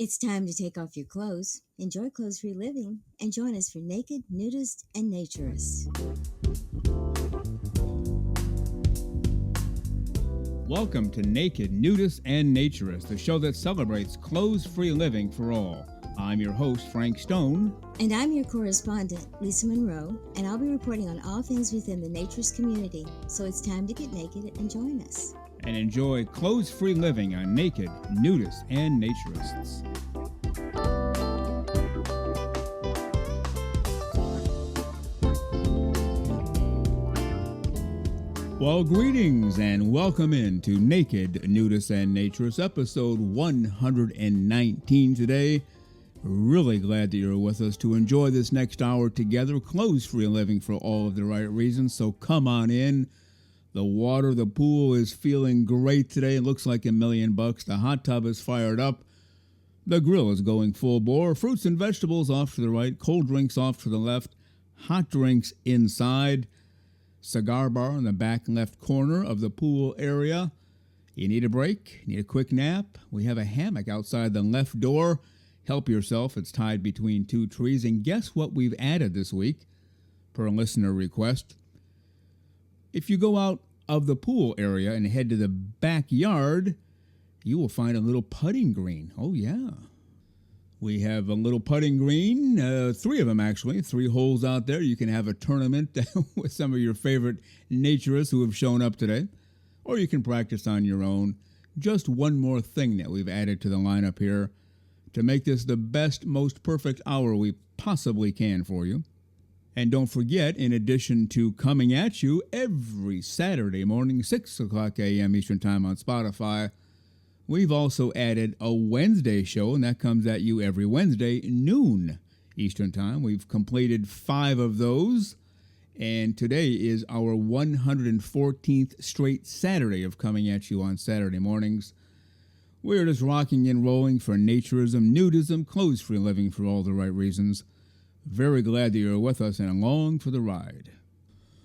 It's time to take off your clothes, enjoy clothes-free living, and join us for Naked, Nudists, and Naturists. Welcome to Naked, Nudists, and Naturists, the show that celebrates clothes-free living for all. I'm your host, Frank Stone. And I'm your correspondent, Lisa Monroe, and I'll be reporting on all things within the Naturist community. So it's time to get naked and join us. And enjoy clothes-free living on Naked, Nudists, and Naturists. Well, greetings and welcome into Naked, Nudists, and Naturists, episode 119 today. Really glad that you're with us to enjoy this next hour together. Clothes-free living for all of the right reasons, so come on in. The water, the pool is feeling great today. It looks like $1 million. The hot tub is fired up. The grill is going full bore. Fruits and vegetables off to the right. Cold drinks off to the left. Hot drinks inside. Cigar bar in the back left corner of the pool area. You need a break? Need a quick nap? We have a hammock outside the left door. Help yourself. It's tied between two trees. And guess what we've added this week, per listener request? If you go out of the pool area and head to the backyard, you will find a little putting green. Oh, yeah. We have a little putting green, 3 of them actually, 3 holes out there. You can have a tournament with some of your favorite naturists who have shown up today, or you can practice on your own. Just one more thing that we've added to the lineup here to make this the best, most perfect hour we possibly can for you. And don't forget, in addition to coming at you every Saturday morning, 6 o'clock a.m. Eastern Time on Spotify, we've also added a Wednesday show, and that comes at you every Wednesday, noon Eastern Time. We've completed 5 of those, and today is our 114th straight Saturday of coming at you on Saturday mornings. We're just rocking and rolling for naturism, nudism, clothes-free living for all the right reasons. Very glad that you're with us and along for the ride.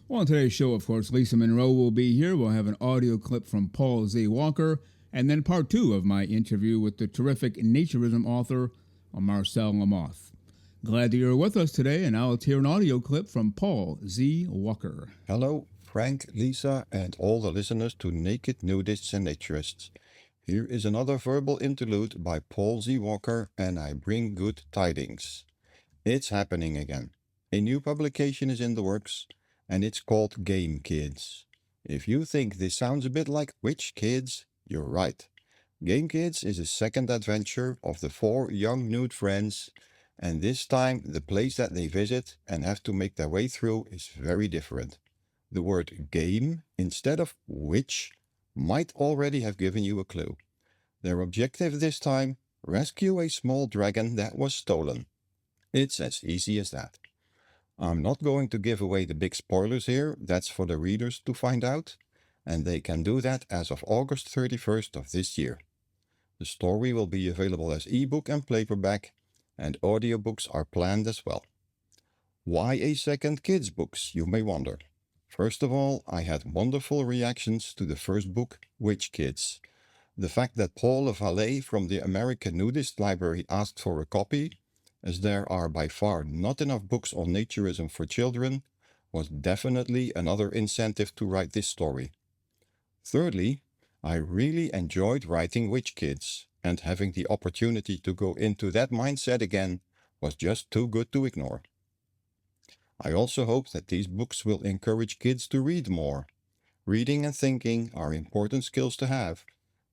Well, on today's show, of course, Lisa Monroe will be here. We'll have an audio clip from Paul Z. Walker, and then part 2 of my interview with the terrific Naturism author, Marcel Lamothe. Glad that you're with us today, and now let's hear an audio clip from Paul Z. Walker. Hello, Frank, Lisa, and all the listeners to Naked, Nudists, and Naturists. Here is another verbal interlude by Paul Z. Walker, and I bring good tidings. It's happening again. A new publication is in the works, and it's called Game Kids. If you think this sounds a bit like Witch Kids, you're right. Game Kids is a second adventure of the 4 young nude friends, and this time the place that they visit and have to make their way through is very different. The word game instead of witch might already have given you a clue. Their objective this time, rescue a small dragon that was stolen. It's as easy as that. I'm not going to give away the big spoilers here, that's for the readers to find out, and they can do that as of August 31st of this year. The story will be available as ebook and paperback, and audiobooks are planned as well. Why a second kids books, you may wonder. First of all, I had wonderful reactions to the first book, Witch Kids. The fact that Paul Valet from the American Nudist Library asked for a copy, as there are by far not enough books on naturism for children, was definitely another incentive to write this story. Thirdly, I really enjoyed writing Witch Kids, and having the opportunity to go into that mindset again was just too good to ignore. I also hope that these books will encourage kids to read more. Reading and thinking are important skills to have,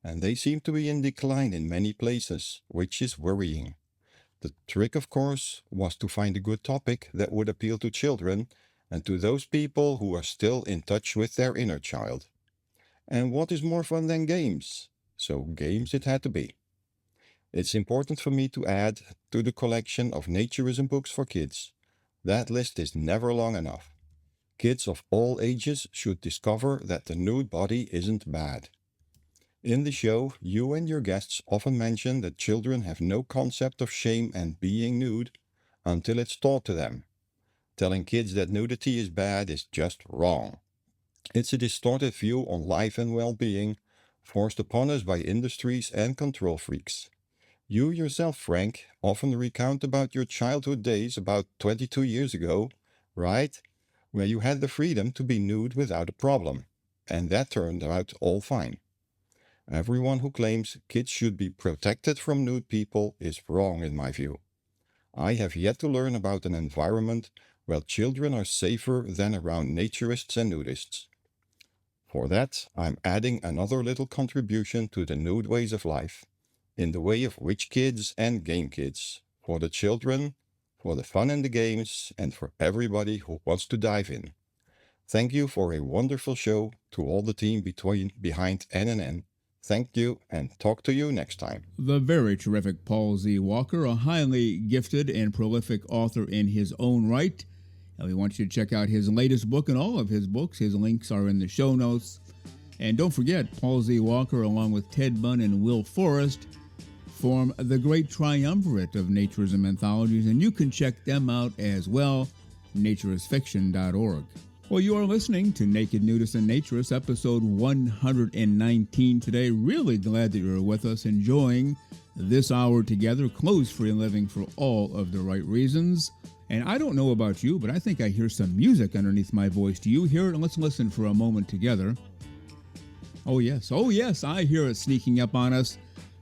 and they seem to be in decline in many places, which is worrying. The trick, of course, was to find a good topic that would appeal to children and to those people who are still in touch with their inner child. And what is more fun than games? So games it had to be. It's important for me to add to the collection of naturism books for kids. That list is never long enough. Kids of all ages should discover that the nude body isn't bad. In the show, you and your guests often mention that children have no concept of shame and being nude until it's taught to them. Telling kids that nudity is bad is just wrong. It's a distorted view on life and well-being, forced upon us by industries and control freaks. You yourself, Frank, often recount about your childhood days about 22 years ago, right? Where you had the freedom to be nude without a problem. And that turned out all fine. Everyone who claims kids should be protected from nude people is wrong in my view. I have yet to learn about an environment where children are safer than around naturists and nudists. For that, I'm adding another little contribution to the nude ways of life, in the way of witch kids and game kids, for the children, for the fun in the games, and for everybody who wants to dive in. Thank you for a wonderful show to all the team behind NNN. Thank you and talk to you next time. The very terrific Paul Z. Walker, a highly gifted and prolific author in his own right. And we want you to check out his latest book and all of his books. His links are in the show notes. And don't forget, Paul Z. Walker, along with Ted Bunn and Will Forrest, form the great triumvirate of naturism anthologies, and you can check them out as well, naturistfiction.org. Well, you are listening to Naked Nudists and Naturists, episode 119 today. Really glad that you're with us, enjoying this hour together, clothes-free living for all of the right reasons. And I don't know about you, but I think I hear some music underneath my voice. Do you hear it? Let's listen for a moment together. Oh yes, I hear it sneaking up on us.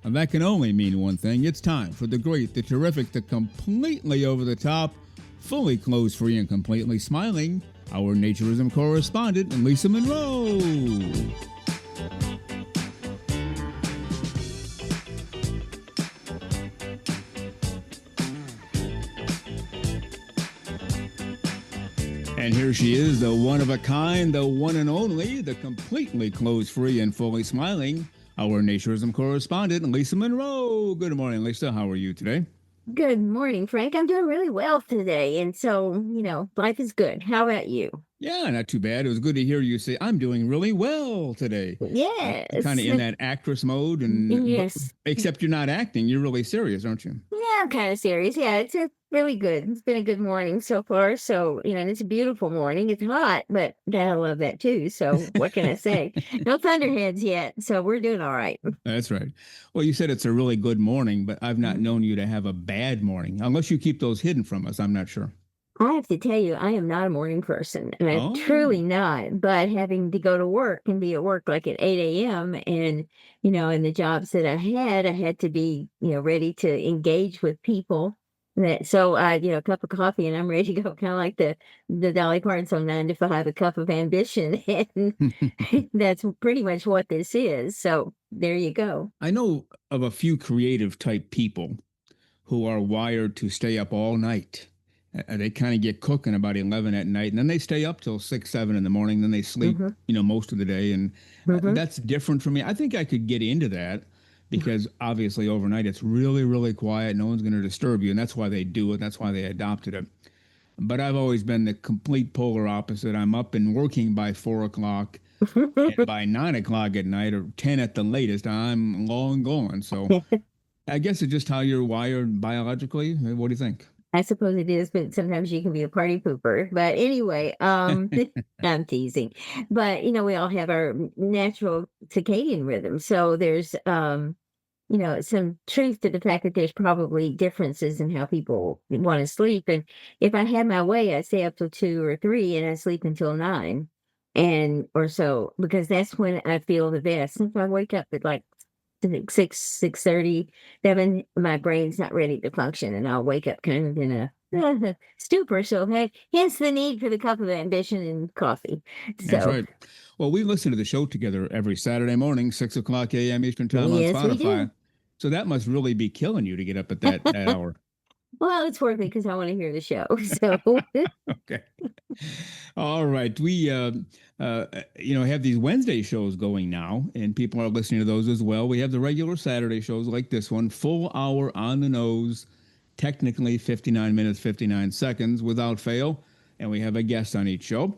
And that can only mean one thing. It's time for the great, the terrific, the completely over-the-top, fully clothes-free and completely smiling, our Naturism correspondent, Lisa Monroe. And here she is, the one of a kind, the one and only, the completely clothes-free and fully smiling, our Naturism correspondent, Lisa Monroe. Good morning, Lisa. How are you today? Good morning, Frank. I'm doing really well today. And so, life is good. How about you? Yeah, not too bad. It was good to hear you say, I'm doing really well today. Yes. Kind of in that actress mode. And yes. Except you're not acting. You're really serious, aren't you? Yeah, I'm kind of serious. Yeah, it's really good. It's been a good morning so far. So, and it's a beautiful morning. It's hot, but I love that too. So what can I say? No thunderheads yet. So we're doing all right. That's right. Well, you said it's a really good morning, but I've not known you to have a bad morning, unless you keep those hidden from us. I'm not sure. I have to tell you, I am not a morning person, and I'm truly not. But having to go to work and be at work like at 8 a.m. and, in the jobs that I had to be, ready to engage with people. So I, a cup of coffee and I'm ready to go, kind of like the Dolly Parton song 9 to 5, a cup of ambition. And that's pretty much what this is. So there you go. I know of a few creative type people who are wired to stay up all night. They kind of get cooking about 11 at night, and then they stay up till 6, 7 in the morning. Then they sleep, most of the day. And that's different for me. I think I could get into that because obviously overnight it's really, really quiet. No one's going to disturb you. And that's why they do it. That's why they adopted it. But I've always been the complete polar opposite. I'm up and working by 4 o'clock. And by 9 o'clock at night or 10 at the latest, I'm long gone. So I guess it's just how you're wired biologically. What do you think? I suppose it is, but sometimes you can be a party pooper. But anyway, I'm teasing. But, we all have our natural circadian rhythm. So there's, some truth to the fact that there's probably differences in how people want to sleep. And if I had my way, I'd stay up till 2 or 3 and I sleep until 9 or so, because that's when I feel the best. If I wake up at like 6:30, 7, my brain's not ready to function, and I'll wake up kind of in a stupor. So hence the need for the cup of ambition and coffee. That's right. Well, we listen to the show together every Saturday morning, 6 o'clock a.m. Eastern Time on Spotify. We do. So that must really be killing you to get up at that hour. Well, it's worth it because I want to hear the show. So okay. All right. We have these Wednesday shows going now, and people are listening to those as well. We have the regular Saturday shows like this one, full hour on the nose, technically 59 minutes, 59 seconds without fail, and we have a guest on each show.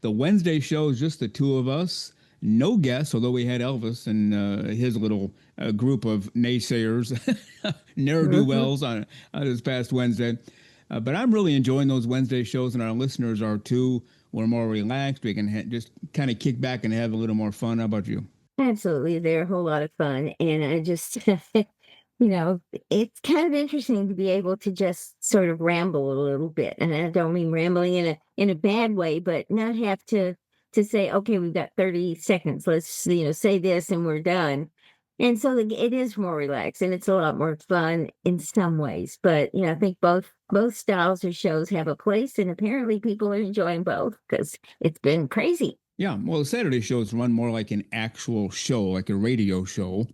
The Wednesday show is just the two of us. No guests, although we had Elvis and his little group of naysayers, ne'er-do-wells on this past Wednesday. But I'm really enjoying those Wednesday shows, and our listeners are too. We're more relaxed. We can just kind of kick back and have a little more fun. How about you? Absolutely. They're a whole lot of fun. And I just, it's kind of interesting to be able to just sort of ramble a little bit. And I don't mean rambling in a bad way, but not have to say, okay, we've got 30 seconds. Let's, say this and we're done. And so it is more relaxed and it's a lot more fun in some ways. But I think both styles of shows have a place, and apparently people are enjoying both because it's been crazy. Yeah, well, the Saturday shows run more like an actual show, like a radio show,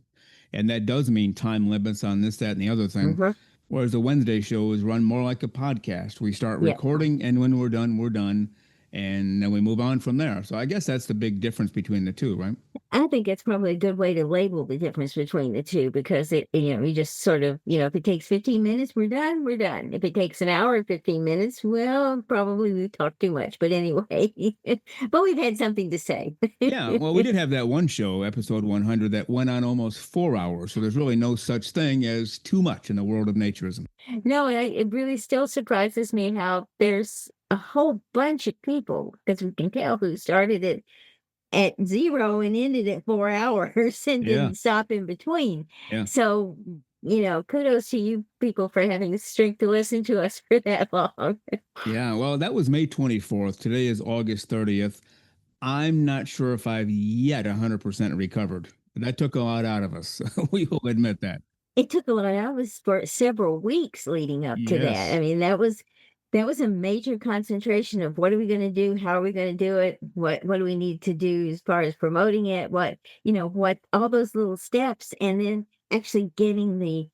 and that does mean time limits on this, that, and the other thing. Mhm. Whereas the Wednesday show is run more like a podcast. We start Yeah. recording, and when we're done, and then we move on from there. So I guess that's the big difference between the two, right? I think it's probably a good way to label the difference between the two, because you just sort of, if it takes 15 minutes, we're done, we're done. If it takes an hour and 15 minutes, well, probably we've talked too much. But anyway, but we've had something to say. Yeah, well, we did have that one show, episode 100, that went on almost 4 hours. So there's really no such thing as too much in the world of naturism. No, it really still surprises me how there's a whole bunch of people, because we can tell who started it at 0 and ended at 4 hours and Yeah. didn't stop in between. Yeah. So, kudos to you people for having the strength to listen to us for that long. Yeah, well, that was May 24th. Today is August 30th. I'm not sure if I've yet 100% recovered. That took a lot out of us. We will admit that. It took a lot out of us for several weeks leading up to that. Yes. I mean, that was a major concentration of what are we going to do? How are we going to do it? What do we need to do as far as promoting it? What all those little steps, and then actually getting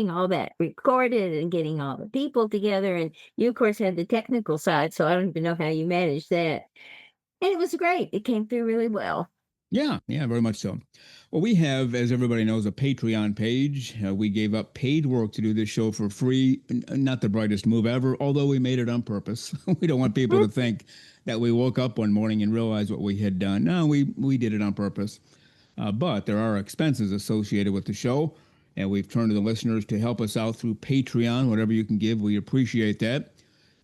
all that recorded and getting all the people together. And you, of course, had the technical side, so I don't even know how you managed that. And it was great. It came through really well. Yeah, very much so. Well, we have, as everybody knows, a Patreon page. We gave up paid work to do this show for free. Not the brightest move ever, although we made it on purpose. We don't want people to think that we woke up one morning and realized what we had done. No, we did it on purpose. But there are expenses associated with the show, and we've turned to the listeners to help us out through Patreon. Whatever you can give, we appreciate that.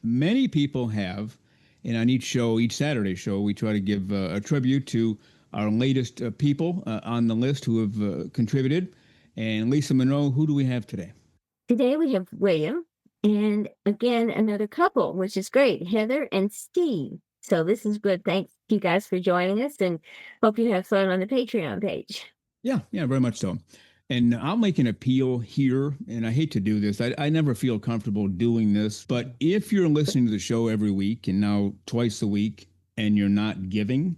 Many people have, and on each Saturday show, we try to give a tribute to our latest people on the list who have contributed. And Lisa Monroe, who do we have today? Today we have William, and again, another couple, which is great, Heather and Steve. So this is good. Thanks you guys for joining us, and hope you have fun on the Patreon page. Yeah, very much so. And I'll make an appeal here, and I hate to do this. I never feel comfortable doing this, but if you're listening to the show every week and now twice a week and you're not giving,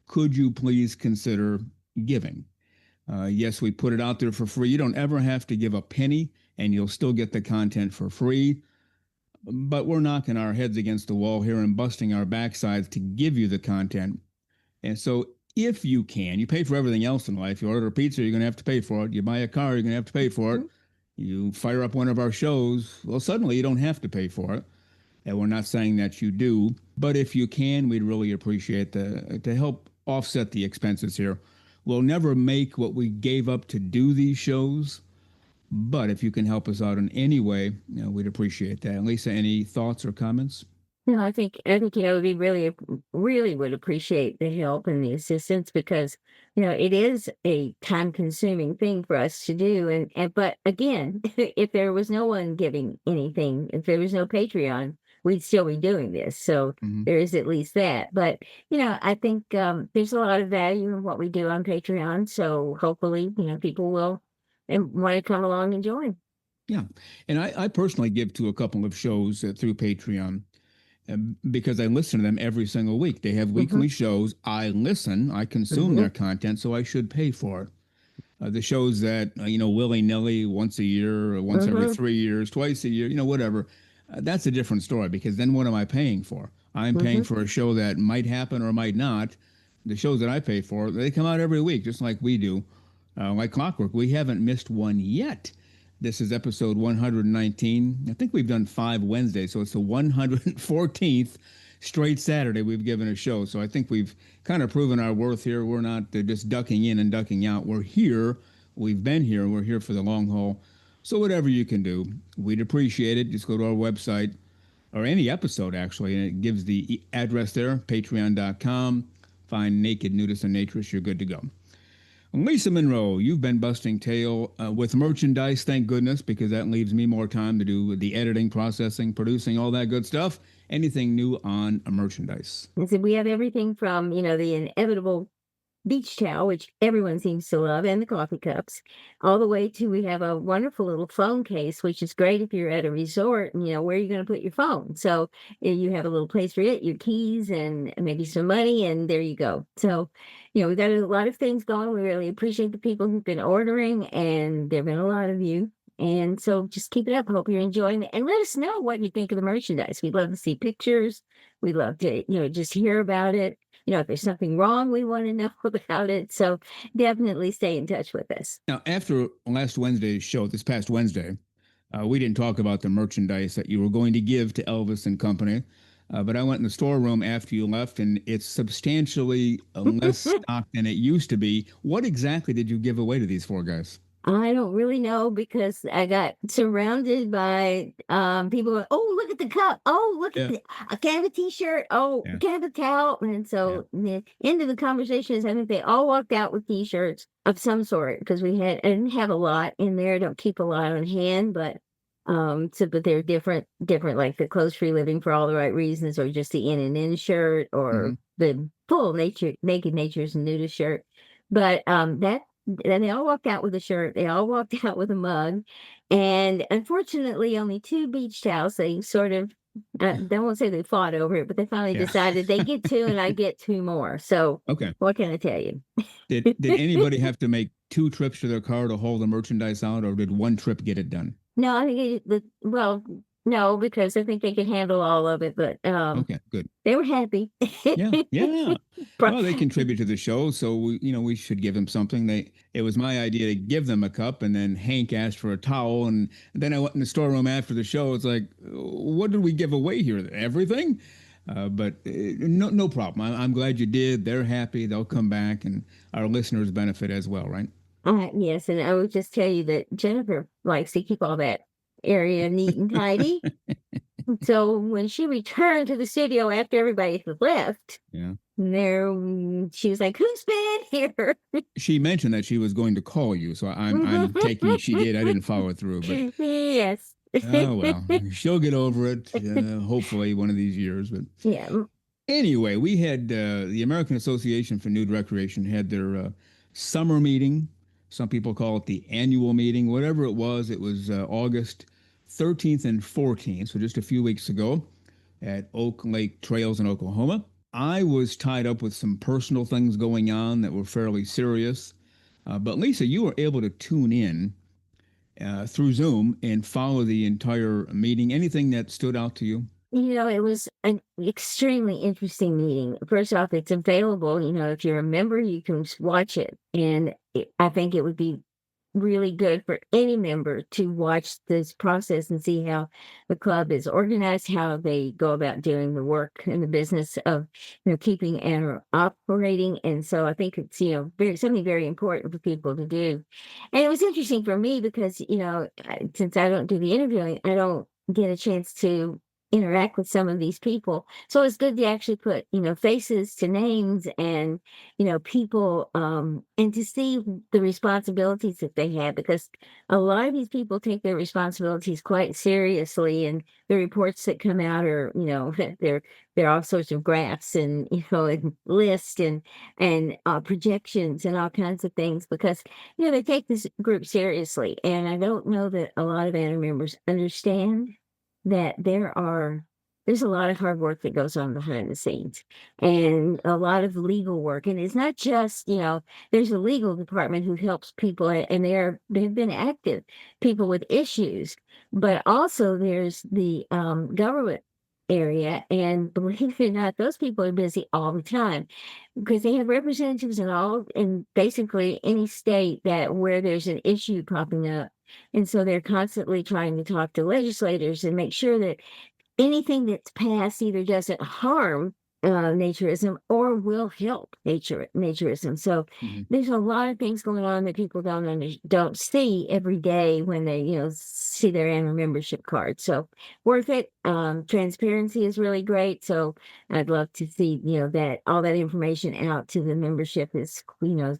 could you please consider giving? Yes, we put it out there for free. You don't ever have to give a penny, and you'll still get the content for free. But we're knocking our heads against the wall here and busting our backsides to give you the content. And so if you can, you pay for everything else in life. You order a pizza, you're going to have to pay for it. You buy a car, you're going to have to pay for it. You fire up one of our shows, well, suddenly you don't have to pay for it. And we're not saying that you do. But if you can, we'd really appreciate to help offset the expenses here. We'll never make what we gave up to do these shows, but if you can help us out in any way, we'd appreciate that. Lisa, any thoughts or comments? No, I think we really would appreciate the help and the assistance, because it is a time-consuming thing for us to do. But again, if there was no one giving anything, if there was no Patreon, we'd still be doing this. So there is at least that. But I think there's a lot of value in what we do on Patreon. So hopefully, people will and want to come along and join. Yeah, and I personally give to a couple of shows through Patreon. Because I listen to them every single week. They have weekly shows. I listen, I consume their content, so I should pay for it. The shows that, willy-nilly, once a year, or once every 3 years, twice a year, whatever, that's a different story, because then what am I paying for? I'm paying for a show that might happen or might not. The shows that I pay for, they come out every week, just like we do. Like clockwork, we haven't missed one yet. This is episode 119. I think we've done 5 Wednesdays, so it's the 114th straight Saturday we've given a show. So I think we've kind of proven our worth here. We're not just ducking in and ducking out. We're here. We've been here. We're here for the long haul. So whatever you can do, we'd appreciate it. Just go to our website, or any episode, actually, and it gives the address there, patreon.com. Find Naked Nudists and Naturists. You're good to go. Lisa Monroe, you've been busting tail with merchandise, thank goodness, because that leaves me more time to do the editing, processing, producing, all that good stuff. Anything new on merchandise? And so we have everything from, the inevitable beach towel, which everyone seems to love, and the coffee cups, all the way to we have a wonderful little phone case, which is great if you're at a resort and where are you going to put your phone. So you have a little place for it, your keys, and maybe some money, and there you go. So, we've got a lot of things going. We really appreciate the people who've been ordering, and there have been a lot of you. And so just keep it up. Hope you're enjoying it. And let us know what you think of the merchandise. We'd love to see pictures. We'd love to, just hear about it. If there's something wrong, we want to know about it. So definitely stay in touch with us. Now, after last Wednesday's show, this past Wednesday, we didn't talk about the merchandise that you were going to give to Elvis and company. But I went in the storeroom after you left, and it's substantially less stock than it used to be. What exactly did you give away to these four guys? I don't really know because I got surrounded by people going, oh, look at the cup. Oh, look at I can have a t-shirt. Oh, can I have a towel. And so the end of the conversation is I think they all walked out with t-shirts of some sort because I didn't have a lot in there. I don't keep a lot on hand, but but they're different, like the clothes free living for all the right reasons, or just the in and in shirt, or the full naked natures and nudist shirt. But then they all walked out with a shirt. They all walked out with a mug. And unfortunately, only 2 beach towels. They sort of, I won't say they fought over it, but they finally decided they get 2 and I get 2 more. So what can I tell you? Did anybody have to make 2 trips to their car to haul the merchandise out, or did one trip get it done? No, I think no, because I think they could handle all of it, but okay, good. They were happy. Yeah. Well, they contribute to the show, so we should give them something. It was my idea to give them a cup, and then Hank asked for a towel, and then I went in the storeroom after the show. It's like, what did we give away here? Everything? But no problem. I'm glad you did. They're happy. They'll come back, and our listeners benefit as well, right? Yes, and I would just tell you that Jennifer likes to keep all that area neat and tidy. So when she returned to the studio after everybody had left, she was like, "Who's been here?" She mentioned that she was going to call you, so I'm taking she did. I didn't follow through, but yes. Oh well, she'll get over it. Hopefully, one of these years. But anyway, we had the American Association for Nude Recreation had their summer meeting. Some people call it the annual meeting. Whatever it was August 13th and 14th, so just a few weeks ago at Oak Lake Trails in Oklahoma. I was tied up with some personal things going on that were fairly serious. But Lisa, you were able to tune in through Zoom and follow the entire meeting. Anything that stood out to you? It was an extremely interesting meeting. First off, it's available. If you're a member, you can watch it. And I think it would be really good for any member to watch this process and see how the club is organized, how they go about doing the work and the business of, keeping and operating. And so I think it's, something very important for people to do. And it was interesting for me because, since I don't do the interviewing, I don't get a chance to interact with some of these people. So it's good to actually put, faces to names and, people, and to see the responsibilities that they have, because a lot of these people take their responsibilities quite seriously. And the reports that come out are, they're all sorts of graphs and, and lists and projections and all kinds of things because, they take this group seriously. And I don't know that a lot of ANA members understand that there's a lot of hard work that goes on behind the scenes and a lot of legal work. And it's not just, there's a legal department who helps people and they've been active people with issues, but also there's the government area. And believe it or not, those people are busy all the time because they have representatives in basically any state where there's an issue popping up. And so they're constantly trying to talk to legislators and make sure that anything that's passed either doesn't harm naturism or will help naturism. So Mhm. there's a lot of things going on that people don't see every day when they see their annual membership card. So worth it. Transparency is really great. So I'd love to see that all that information out to the membership as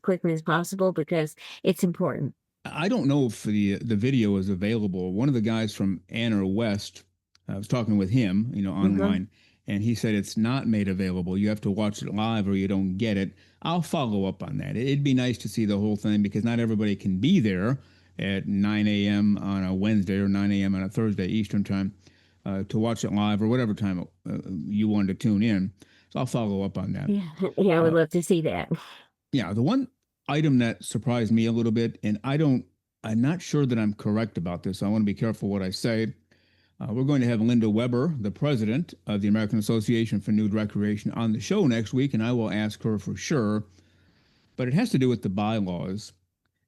quickly as possible because it's important. I don't know if the video is available. One of the guys from Anner West, I was talking with him, Hmm. online, and he said it's not made available. You have to watch it live or you don't get it. I'll follow up on that. It'd be nice to see the whole thing because not everybody can be there at 9 a.m. on a Wednesday or 9 a.m. on a Thursday Eastern time to watch it live or whatever time you want to tune in. So I'll follow up on that. Yeah, yeah, I would Uh, love to see that. yeah, the one item that surprised me a little bit, and I'm not sure that I'm correct about this. So I want to be careful what I say. We're going to have Linda Weber, the president of the American Association for Nude Recreation, on the show next week, and I will ask her for sure. But it has to do with the bylaws,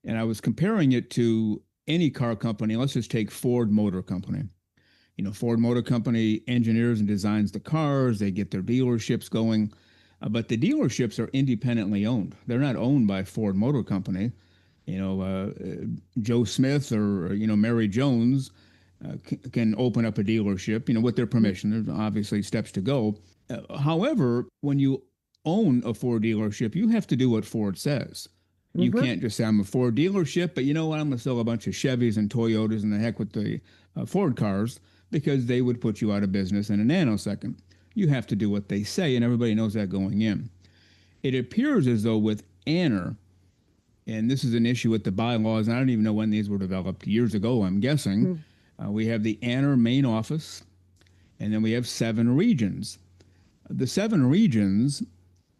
and I was comparing it to any car company. Let's just take Ford Motor Company. Ford Motor Company engineers and designs the cars. They get their dealerships going, but the dealerships are independently owned. They're not owned by Ford Motor Company. Joe Smith or Mary Jones can open up a dealership, with their permission. There's obviously steps to go. However, when you own a Ford dealership, you have to do what Ford says. You Hmm. can't just say I'm a Ford dealership, but you know what? I'm going to sell a bunch of Chevys and Toyotas and the heck with the Ford cars because they would put you out of business in a nanosecond. You have to do what they say, and everybody knows that going in. It appears as though with Anner, and this is an issue with the bylaws, and I don't even know when these were developed, years ago, I'm guessing. We have the Anner main office, and then we have 7 regions. The 7 regions,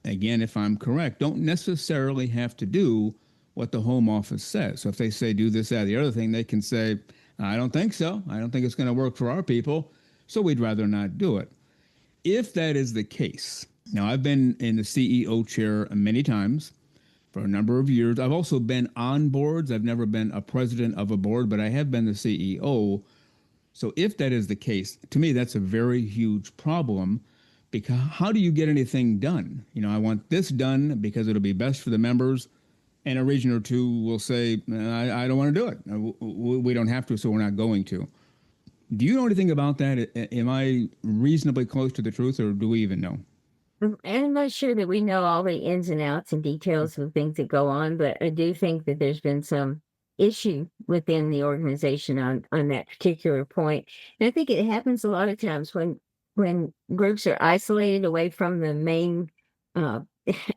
again, if I'm correct, don't necessarily have to do what the home office says. So if they say do this, that, the other thing, they can say, I don't think so. I don't think it's going to work for our people, so we'd rather not do it. If that is the case, now I've been in the CEO chair many times for a number of years. I've also been on boards. I've never been a president of a board, but I have been the CEO. So if that is the case, to me, that's a very huge problem because how do you get anything done? I want this done because it'll be best for the members. And a region or two will say, I don't want to do it. We don't have to, so we're not going to. Do you know anything about that? Am I reasonably close to the truth, or do we even know? I'm not sure that we know all the ins and outs and details of things that go on, but I do think that there's been some issue within the organization on that particular point. And I think it happens a lot of times when groups are isolated away from the main uh,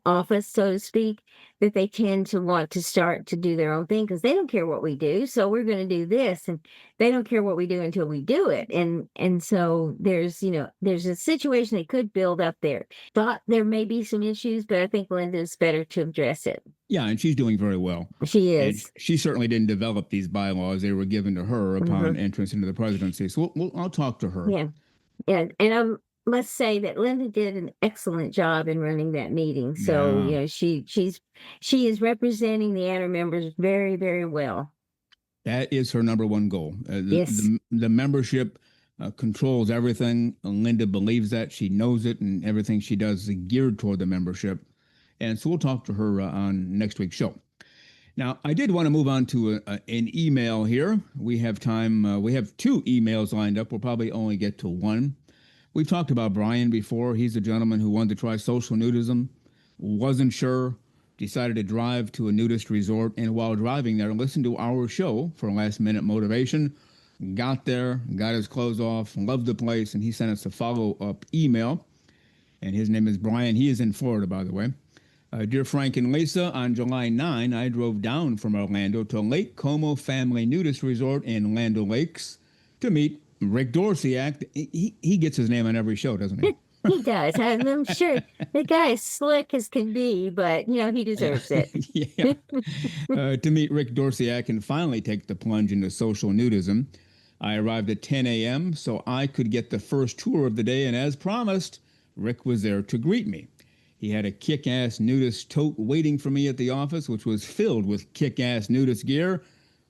office, so to speak, that they tend to want to start to do their own thing because they don't care what we do. So we're going to do this, and they don't care what we do until we do it. And so there's a situation that could build up there. Thought there may be some issues, but I think Linda's better to address it. Yeah, and she's doing very well. She And is. she certainly didn't develop these bylaws. They were given to her upon Hmm. entrance into the presidency. So I'll talk to her. Yeah. And I must say that Linda did an excellent job in running that meeting. So, Yeah, she is representing the Anna members very, very well. that is her number one goal. Yes. The membership controls everything. Linda believes that. She knows it, and everything she does is geared toward the membership. And so we'll talk to her on next week's show. Now, I did want to move on to an email here. We have time. We have 2 emails lined up. We'll probably only get to one. We've talked about Brian before. He's a gentleman who wanted to try social nudism, wasn't sure, decided to drive to a nudist resort, and while driving there, listened to our show for last minute motivation. Got there, got his clothes off, loved the place, and he sent us a follow up email. And his name is Brian. He is in Florida, by the way. Dear Frank and Lisa, on July 9, I drove down from Orlando to Lake Como Family Nudist Resort in Land O'Lakes to meet Rick Dorsiak. He gets his name on every show, doesn't he? He does. I'm sure the guy is slick as can be, but he Yeah. deserves it. Yeah. To meet Rick Dorsiak and finally take the plunge into social nudism. I arrived at 10 a.m. so I could get the first tour of the day, and as promised, Rick was there to greet me. He had a kick-ass nudist tote waiting for me at the office, which was filled with kick-ass nudist gear,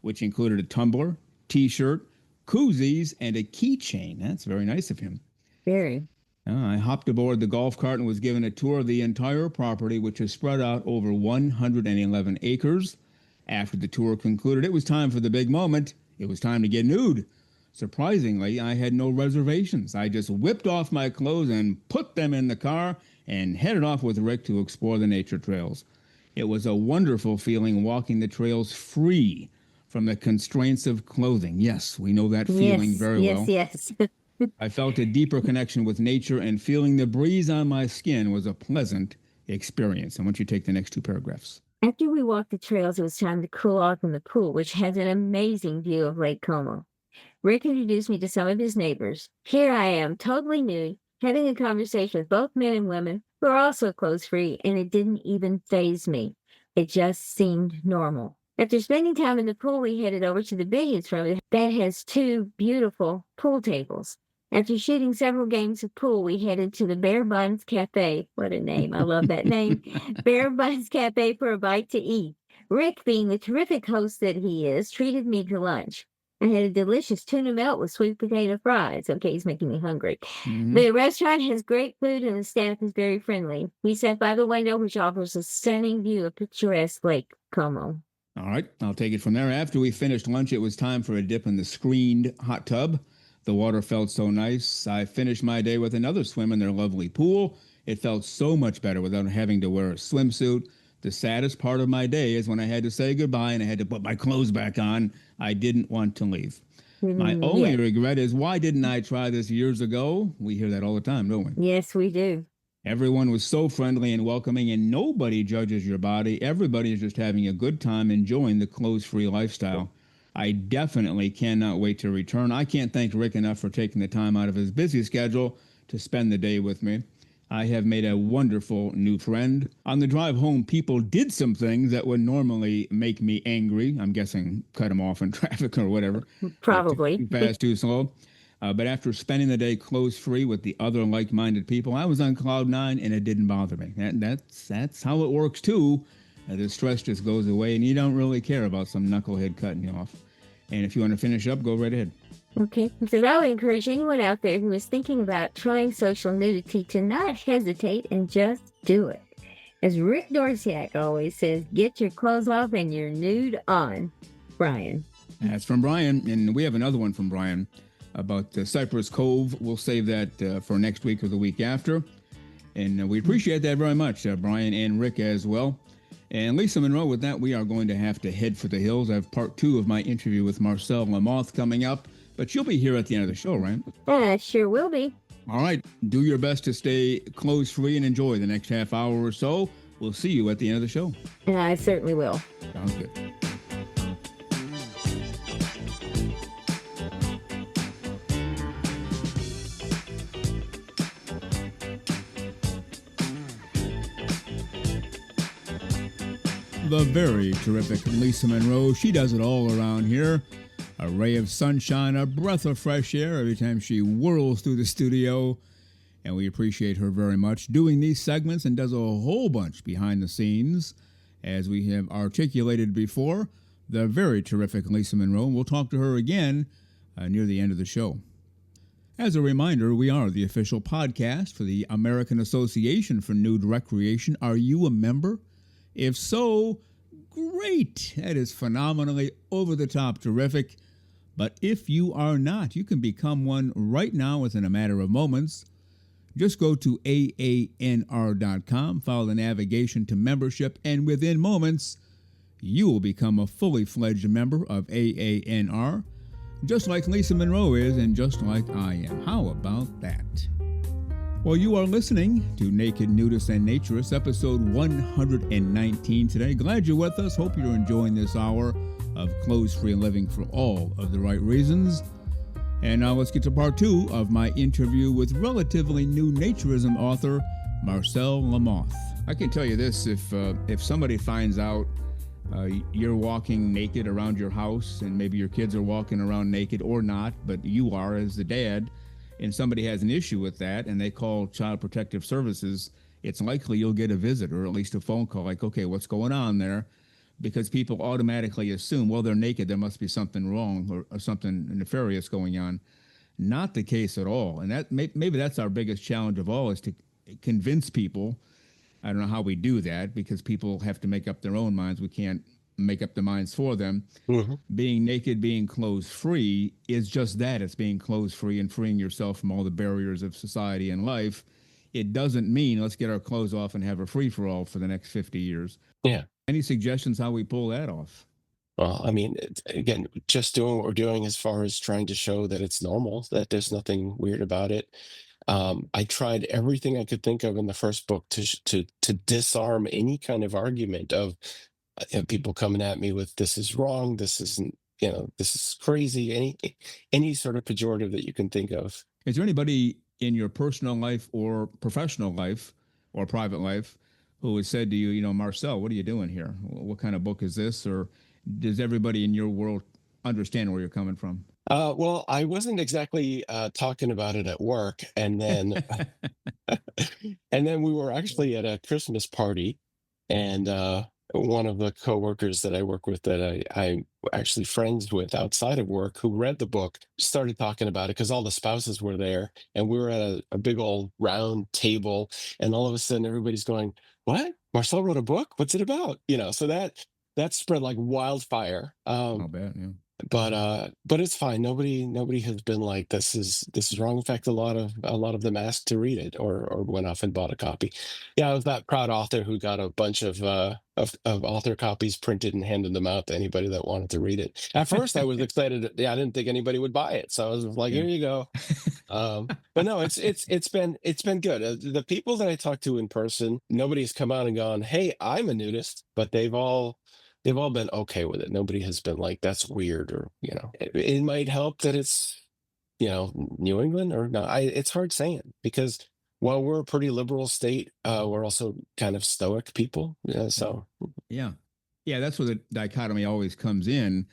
which included a tumbler, t-shirt, koozies, and a keychain. That's very nice of him. Very. I hopped aboard the golf cart and was given a tour of the entire property, which is spread out over 111 acres. After the tour concluded, it was time for the big moment. It was time to get nude. Surprisingly, I had no reservations. I just whipped off my clothes and put them in the car and headed off with Rick to explore the nature trails. It was a wonderful feeling walking the trails free from the constraints of clothing. Yes, we know that feeling very well. Yes. I felt a deeper connection with nature, and feeling the breeze on my skin was a pleasant experience. I want you to take the next two paragraphs. After we walked the trails, it was time to cool off in the pool, which has an amazing view of Lake Como. Rick introduced me to some of his neighbors. Here I am, totally nude, having a conversation with both men and women who are also clothes-free, and it didn't even faze me. It just seemed normal. After spending time in the pool, we headed over to the billiards room that has two beautiful pool tables. After shooting several games of pool, we headed to the Bare Buns Cafe. What a name. I love that name. Bare Buns Cafe for a bite to eat. Rick, being the terrific host that he is, treated me to lunch. I had a delicious tuna melt with sweet potato fries. Okay, he's making me hungry. The restaurant has great food and the staff is very friendly. We sat by the window, which offers a stunning view of picturesque Lake Como. All right, I'll take it from there. After we finished lunch, it was time for a dip in the screened hot tub. The water felt so nice. I finished my day with another swim in their lovely pool. It felt so much better without having to wear a swimsuit. The saddest part of my day is when I had to say goodbye and I had to put my clothes back on. I didn't want to leave. My only regret is, why didn't I try this years ago? We hear that all the time, don't we? Yes, we do. Everyone was so friendly and welcoming, and nobody judges your body. Everybody is just having a good time enjoying the clothes-free lifestyle. I definitely cannot wait to return. I can't thank Rick enough for taking the time out of his busy schedule to spend the day with me. I have made a wonderful new friend. On the drive home, people did some things that would normally make me angry. I'm guessing cut them off in traffic or whatever. Probably. Too fast, too slow. But after spending the day clothes-free with the other like-minded people, I was on cloud nine, and it didn't bother me. That's how it works, too. The stress just goes away, and you don't really care about some knucklehead cutting you off. And if you want to finish up, go right ahead. Okay, so I would encourage anyone out there who is thinking about trying social nudity to not hesitate and just do it. As Rick Dorsiak always says, get your clothes off and your nude on. Brian. That's from Brian, and we have another one from Brian about Cypress Cove. We'll save that for next week or the week after. And we appreciate that very much, Brian and Rick as well. And Lisa Monroe, with that, we are going to have to head for the hills. I have part 2 of my interview with Marcel Lamothe coming up, but you'll be here at the end of the show, right? Sure will be. All right. Do your best to stay clothes-free and enjoy the next half hour or so. We'll see you at the end of the show. I certainly will. Sounds good. The very terrific Lisa Monroe. She does it all around here. A ray of sunshine, a breath of fresh air every time she whirls through the studio. And we appreciate her very much doing these segments, and does a whole bunch behind the scenes. As we have articulated before, the very terrific Lisa Monroe. We'll talk to her again near the end of the show. As a reminder, we are the official podcast for the American Association for Nude Recreation. Are you a member? If so, great. That is phenomenally over-the-top terrific. But if you are not, you can become one right now within a matter of moments. Just go to AANR.com, follow the navigation to membership, and within moments, you will become a fully fledged member of AANR, just like Lisa Monroe is and just like I am. How about that? Well, you are listening to Naked Nudists and Naturists, episode 119 today. Glad you're with us. Hope you're enjoying this hour of clothes-free living for all of the right reasons. And now let's get to part 2 of my interview with relatively new Naturism author, Marcel Lamothe. I can tell you this, if somebody finds out you're walking naked around your house, and maybe your kids are walking around naked or not, but you are as the dad, and somebody has an issue with that, and they call Child Protective Services, it's likely you'll get a visit or at least a phone call like, okay, what's going on there? Because people automatically assume, well, they're naked, there must be something wrong or something nefarious going on. not the case at all. And that maybe that's our biggest challenge of all, is to convince people. I don't know how we do that, because people have to make up their own minds. We can't make up the minds for them. Hmm. Being naked, being clothes free is just that. It's being clothes free and freeing yourself from all the barriers of society and life. It doesn't mean let's get our clothes off and have a free for all for the next 50 years. Yeah. Any suggestions how we pull that off? Well, I mean, again, just doing what we're doing as far as trying to show that it's normal, that there's nothing weird about it. I tried everything I could think of in the first book to disarm any kind of argument of people coming at me with this is wrong, this isn't, this is crazy, any sort of pejorative that you can think of. Is there anybody in your personal life or professional life or private life who has said to you, Marcel, what are you doing here? What kind of book is this? Or does everybody in your world understand where you're coming from? Well, I wasn't exactly talking about it at work, and then and then we were actually at a Christmas party, and one of the coworkers that I work with, that I actually friends with outside of work, who read the book, started talking about it because all the spouses were there, and we were at a big old round table, and all of a sudden everybody's going, "What? Marcel wrote a book? What's it about?" So that spread like wildfire. I'll bet, yeah. But it's fine. Nobody has been like, this is wrong. In fact, a lot of them asked to read it, or went off and bought a copy. Yeah, I was that proud author who got a bunch of author copies printed and handed them out to anybody that wanted to read it. At first I was excited. Yeah, I didn't think anybody would buy it, so I was like, Yeah. here you go. But no, it's been good. The people that I talked to in person, nobody's come out and gone, "Hey, I'm a nudist," but they've all been okay with it. Nobody has been like, "That's weird," or it might help that it's New England or not. It's hard saying, because while we're a pretty liberal state, we're also kind of stoic people. So Yeah. Yeah, that's where the dichotomy always comes in.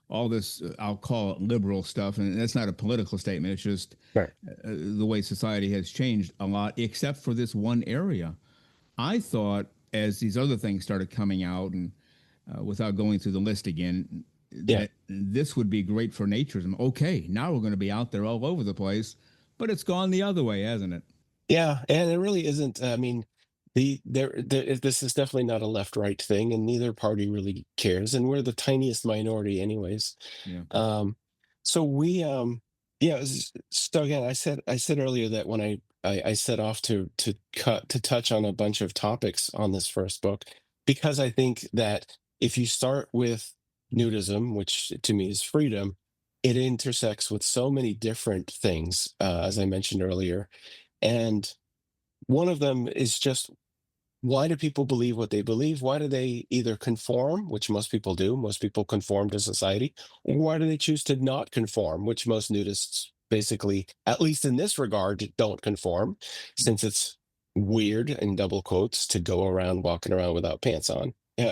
All this, I'll call it liberal stuff, and that's not a political statement. It's just right. the way society has changed a lot, except for this one area. I thought, as these other things started coming out, and without going through the list again, Yeah. that this would be great for naturism. Okay, now we're going to be out there all over the place, but it's gone the other way, hasn't it? Yeah, and it really isn't. I mean, this is definitely not a left-right thing, and neither party really cares, and we're the tiniest minority, anyways. Yeah. So yeah. So again, I said earlier that when I set off to touch on a bunch of topics on this first book, because I think that if you start with nudism, which to me is freedom, it intersects with so many different things, as I mentioned earlier. And one of them is just, why do people believe what they believe? Why do they either conform, which most people do, most people conform to society, or why do they choose to not conform, which most nudists basically, at least in this regard, don't conform, since it's weird, in double quotes, to go around walking around without pants on. Yeah,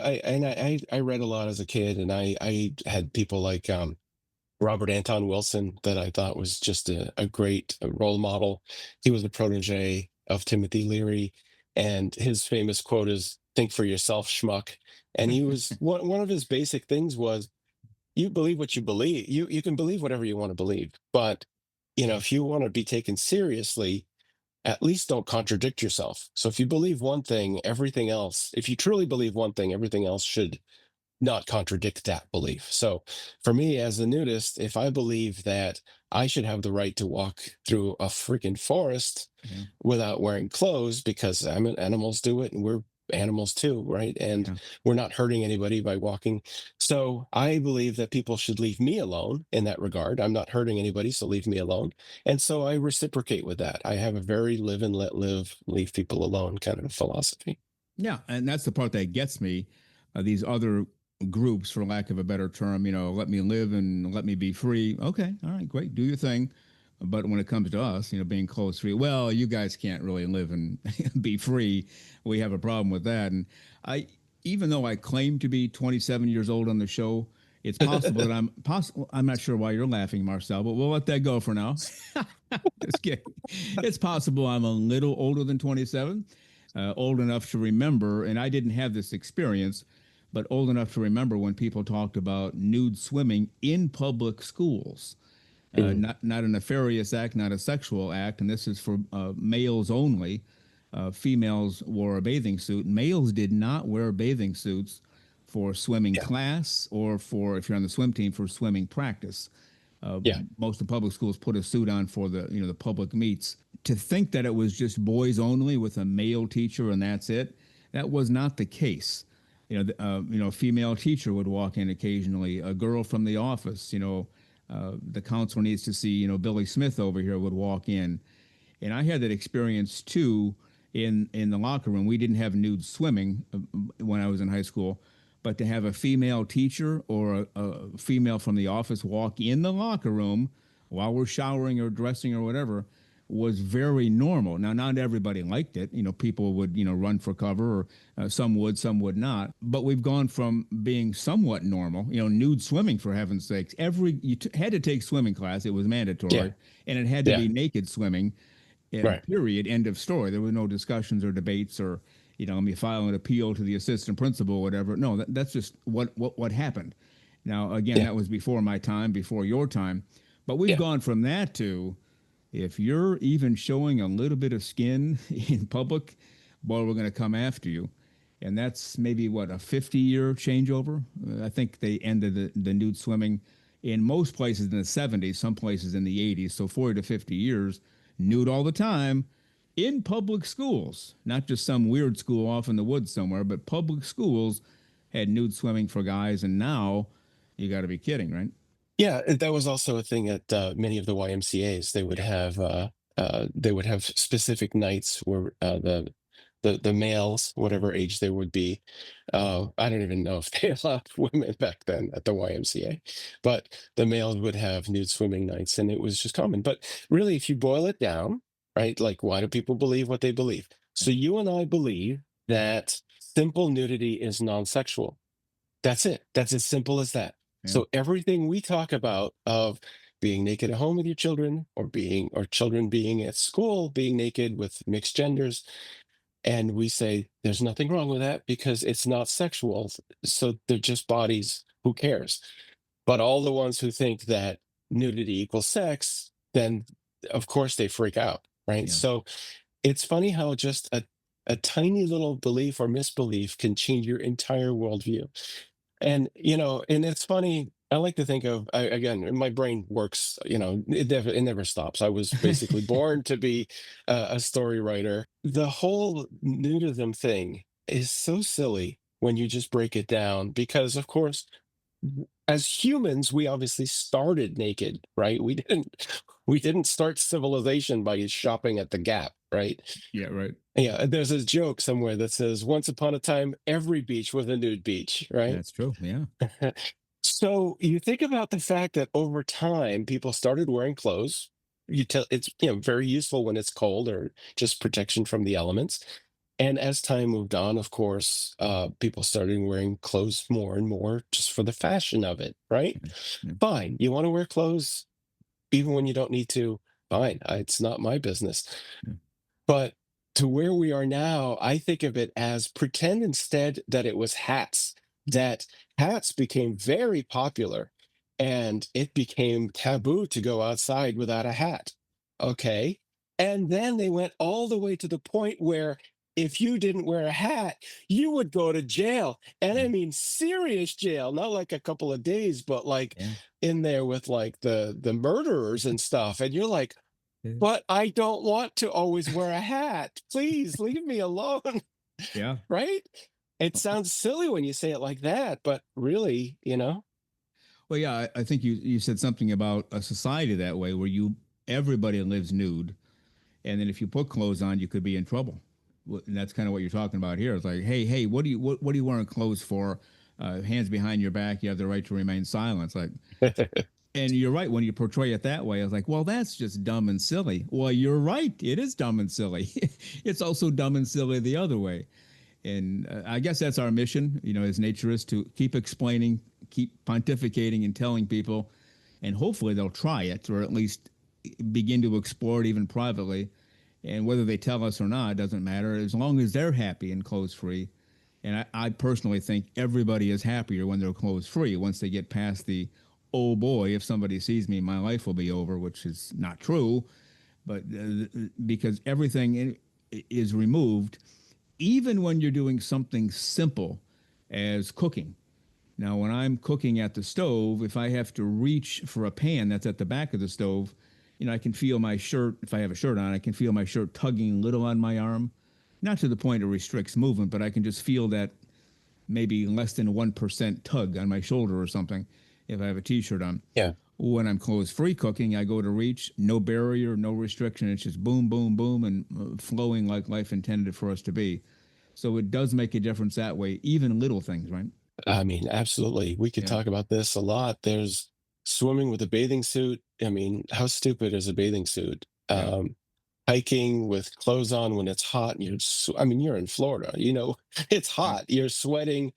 I read a lot as a kid, and I had people like Robert Anton Wilson that I thought was just a great role model. He was a protege of Timothy Leary, and his famous quote is, "Think for yourself, schmuck." And he was one of his basic things was, you believe what you believe. You can believe whatever you want to believe, but if you want to be taken seriously, at least don't contradict yourself. So if you believe one thing, everything else, if you truly believe one thing, everything else should not contradict that belief. So for me as a nudist, if I believe that I should have the right to walk through a freaking forest Yeah. without wearing clothes, because animals do it and we're animals too, right? And Yeah. we're not hurting anybody by walking. So I believe that people should leave me alone in that regard. I'm not hurting anybody, so leave me alone. And so I reciprocate with that. I have a very live and let live, leave people alone kind of philosophy. Yeah, and that's the part that gets me. These other groups, for lack of a better term, let me live and let me be free. Okay, all right, great, do your thing. But when it comes to us, being clothes free, well, you guys can't really live and be free. We have a problem with that. And even though I claim to be 27 years old on the show, it's possible that I'm not sure why you're laughing, Marcel, but we'll let that go for now. Just kidding. It's possible I'm a little older than 27, old enough to remember, and I didn't have this experience, but old enough to remember when people talked about nude swimming in public schools. Mhm. not a nefarious act, not a sexual act, and this is for males only. Females wore a bathing suit. Males did not wear bathing suits for swimming Yeah. class or for, if you're on the swim team, for swimming practice. Yeah. Most of the public schools put a suit on for the the public meets. To think that it was just boys only with a male teacher and that's it, that was not the case. A female teacher would walk in occasionally. A girl from the office, the counselor needs to see, Billy Smith over here would walk in. And I had that experience too in the locker room. We didn't have nude swimming when I was in high school, but to have a female teacher or a female from the office walk in the locker room while we're showering or dressing or whatever was very normal. Now, not everybody liked it. People would, run for cover, or some would not. But we've gone from being somewhat normal, nude swimming, for heaven's sakes. Had to take swimming class. It was Yeah. mandatory. And it had to Yeah. be naked swimming, Right. period, end of story. There were no discussions or debates or, let me file an appeal to the assistant principal or whatever. No, that's just what happened. Now, again, Yeah. that was before my time, before your time. But we've Yeah. gone from that to, if you're even showing a little bit of skin in public, boy, we're going to come after you. And that's maybe what, a 50-year changeover? I think they ended the nude swimming in most places in the 70s, some places in the 80s. So 40 to 50 years, nude all the time in public schools, not just some weird school off in the woods somewhere, but public schools had nude swimming for guys. And now you got to be kidding, right? Yeah, that was also a thing at many of the YMCA's. They would have specific nights where the males, whatever age they would be, I don't even know if they allowed women back then at the YMCA, but the males would have nude swimming nights, and it was just common. But really, if you boil it down, right, like why do people believe what they believe? So you and I believe that simple nudity is non-sexual. That's it. That's as simple as that. Yeah. So everything we talk about of being naked at home with your children, or children being at school, being naked with mixed genders, and we say there's nothing wrong with that because it's not sexual. So they're just bodies. Who cares? But all the ones who think that nudity equals sex, then of course they freak out, right? Yeah. So it's funny how just a tiny little belief or misbelief can change your entire worldview. And it's funny. I like to think of, again, my brain works, it never stops. I was basically born to be a story writer. The whole nudism thing is so silly when you just break it down, because, of course, as humans, we obviously started naked, right? We didn't start civilization by shopping at the Gap, right? Yeah, right. Yeah, there's a joke somewhere that says, "Once upon a time, every beach was a nude beach," right? That's true. Yeah. So you think about the fact that over time, people started wearing clothes. It's very useful when it's cold, or just protection from the elements. And as time moved on, of course, people started wearing clothes more and more just for the fashion of it, right? Yeah. Yeah. Fine, you want to wear clothes even when you don't need to. Fine, it's not my business. Yeah. But to where we are now, I think of it as, pretend instead that it was hats, that hats became very popular and it became taboo to go outside without a hat. Okay. And then they went all the way to the point where if you didn't wear a hat, you would go to jail. And I mean serious jail, not like a couple of days, but like Yeah. in there with like the murderers and stuff. And you're like, but I don't want to always wear a hat. Please leave me alone. Yeah. Right? It sounds silly when you say it like that, but really, Well, yeah, I think you said something about a society that way where everybody lives nude, and then if you put clothes on, you could be in trouble. And that's kind of what you're talking about here. It's like, hey, what are you wearing clothes for? Hands behind your back. You have the right to remain silent. It's like, and you're right when you portray it that way. I was like, well, that's just dumb and silly. Well, you're right. It is dumb and silly. It's also dumb and silly the other way. And I guess that's our mission, as naturists, to keep explaining, keep pontificating and telling people, and hopefully they'll try it, or at least begin to explore it even privately. And whether they tell us or not, doesn't matter, as long as they're happy and clothes free. And I personally think everybody is happier when they're clothes free once they get past the oh boy, if somebody sees me, my life will be over, which is not true. But because everything is removed, even when you're doing something simple as cooking. Now, when I'm cooking at the stove, if I have to reach for a pan that's at the back of the stove, I can feel my shirt, if I have a shirt on, I can feel my shirt tugging a little on my arm. Not to the point it restricts movement, but I can just feel that maybe less than 1% tug on my shoulder or something if I have a t-shirt on. Yeah. When I'm clothes-free cooking, I go to reach, no barrier, no restriction. It's just boom, boom, boom, and flowing like life intended for us to be. So it does make a difference that way, even little things, right? I mean, absolutely. We could Yeah, talk about this a lot. There's swimming with a bathing suit. I mean, how stupid is a bathing suit? yeah, Hiking with clothes on when it's hot and I mean, you're in Florida, it's yeah. hot, you're sweating,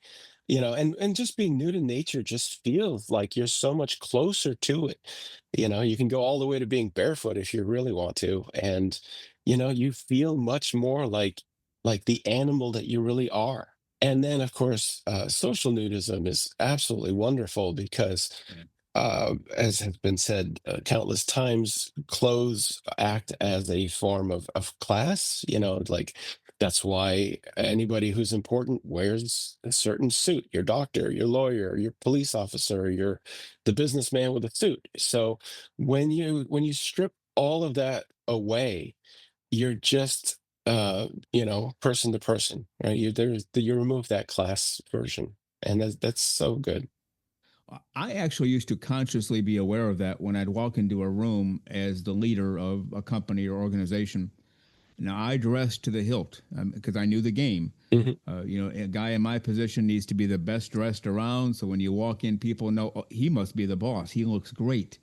and just being nude in nature just feels like you're so much closer to it. You can go all the way to being barefoot if you really want to. And, you feel much more like the animal that you really are. And then, of course, social nudism is absolutely wonderful because, Yeah. as has been said countless times, clothes act as a form of class. Like that's why anybody who's important wears a certain suit. Your doctor, your lawyer, your police officer, your the businessman with a suit. So when you strip all of that away, you're just person to person, right? You remove that class version, and that's so good. I actually used to consciously be aware of that when I'd walk into a room as the leader of a company or organization. Now, I dressed to the hilt because I knew the game. Mhm. A guy in my position needs to be the best dressed around. So when you walk in, people know, oh, he must be the boss. He looks great.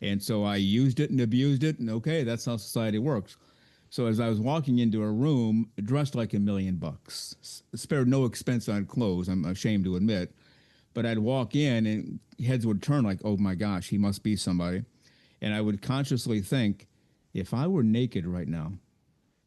And so I used it and abused it. And okay, that's how society works. So as I was walking into a room dressed like $1,000,000, spared no expense on clothes, I'm ashamed to admit, but I'd walk in and heads would turn like, oh my gosh, he must be somebody. And I would consciously think, if I were naked right now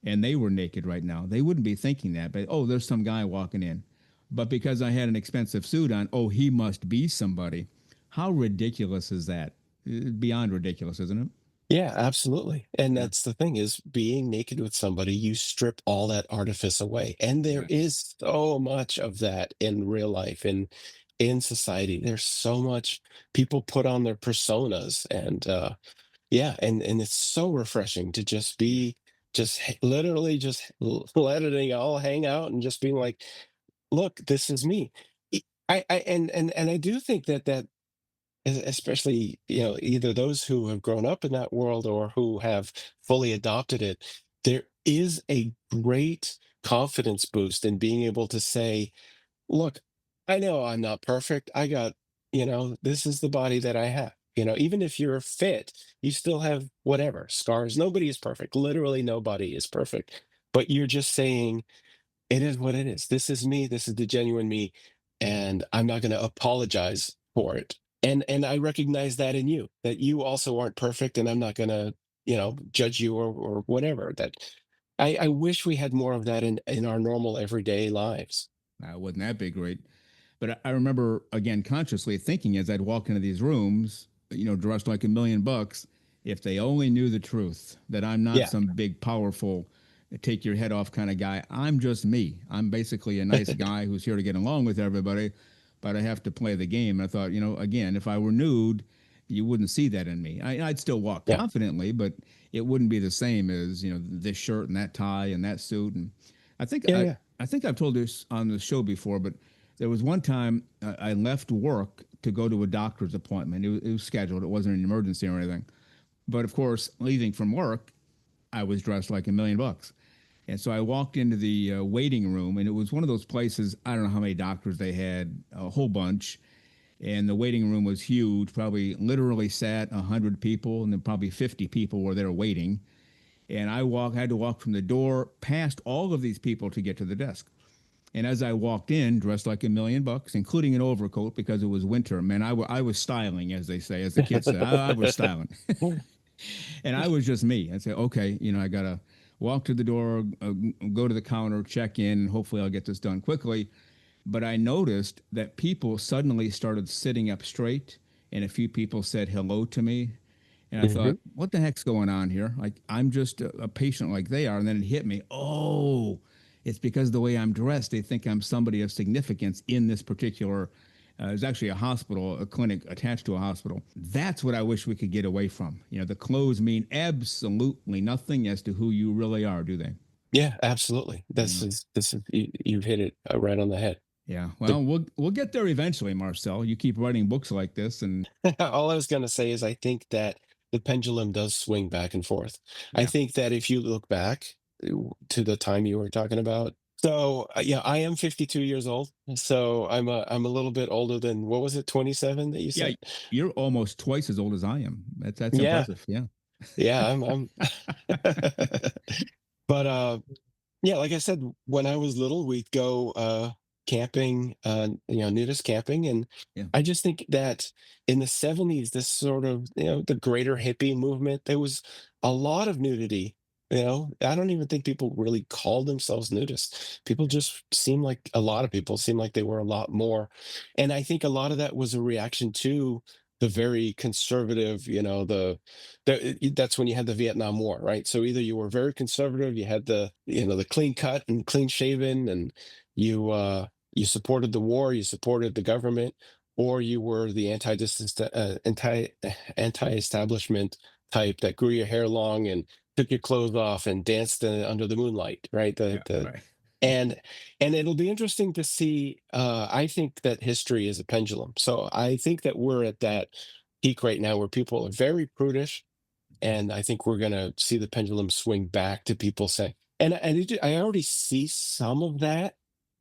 and they were naked right now, they wouldn't be thinking that. But, oh, there's some guy walking in. But because I had an expensive suit on, oh, he must be somebody. How ridiculous is that? Beyond ridiculous, isn't it? Yeah, absolutely. And Yeah, that's the thing is being naked with somebody, you strip all that artifice away. And there yeah, is so much of that in real life and in society. There's so much people put on their personas and yeah, and it's so refreshing to just yeah. be literally just letting it all hang out and just being like, look, this is me. And I do think that especially, either those who have grown up in that world or who have fully adopted it, there is a great confidence boost in being able to say, look, I know I'm not perfect. This is the body that I have. Even if you're fit, you still have whatever scars. Nobody is perfect. Literally nobody is perfect. But you're just saying, it is what it is. This is me. This is the genuine me, and I'm not going to apologize for it. And I recognize that in you, that you also aren't perfect, and I'm not going to, judge you or whatever. That I wish we had more of that in our normal everyday lives. Wasn't that big, great? But I remember again consciously thinking as I'd walk into these rooms, dressed like $1,000,000, if they only knew the truth that I'm not Yeah. some big, powerful, take your head off kind of guy. I'm just me. I'm basically a nice guy who's here to get along with everybody, but I have to play the game. And I thought, again, if I were nude, you wouldn't see that in me. I'd still walk Yeah. confidently, but it wouldn't be the same as this shirt and that tie and that suit. And I think Yeah. I, Yeah. I think I've told this on the show before, but there was one time I left work to go to a doctor's appointment. It was scheduled. It wasn't an emergency or anything. But of course, leaving from work, I was dressed like $1,000,000. And so I walked into the waiting room, and it was one of those places. I don't know how many doctors they had, a whole bunch. And the waiting room was huge, probably literally sat 100 people, and then probably 50 people were there waiting. And had to walk from the door past all of these people to get to the desk. And as I walked in, dressed like $1,000,000, including an overcoat because it was winter, man, I was styling, as they say, as the kids say. I was styling. And I was just me. I'd say, okay, I got to walk to the door, go to the counter, check in, and hopefully I'll get this done quickly. But I noticed that people suddenly started sitting up straight and a few people said hello to me. And I Hmm. thought, what the heck's going on here? Like, I'm just a patient like they are. And then it hit me. Oh, it's because of the way I'm dressed. They think I'm somebody of significance in this particular. There's actually a hospital, a clinic attached to a hospital. That's what I wish we could get away from. You know, the clothes mean absolutely nothing as to who you really are, do they? Yeah, absolutely. Yeah. This is you've hit it right on the head. Yeah. The Well, we'll get there eventually, Marcel. You keep writing books like this, and all I was going to say is I think that the pendulum does swing back and forth. I yeah. think that if you look back to the time you were talking about, so yeah, I am 52 years old, so I'm a little bit older than what was it, 27 that you Yeah, said? you're almost twice as old as I am. That's Yeah, impressive. Yeah. yeah, I'm but yeah, like I said, when I was little, we'd go camping, nudist camping, and Yeah. I just think that in the 70s, this sort of, the greater hippie movement, there was a lot of nudity. I don't even think people really called themselves nudists. People just seem like a lot of people seem like they were a lot more, and I think a lot of that was a reaction to the very conservative, that's when you had the Vietnam War, right? So either you were very conservative, you had the clean cut and clean shaven, and you supported the war, you supported the government, or you were the anti-establishment type that grew your hair long and took your clothes off and danced under the moonlight, right? Yeah. Right. And and it'll be interesting to see. I think that history is a pendulum, so I think that we're at that peak right now where people are very prudish, and I think we're going to see the pendulum swing back to people saying, I already see some of that.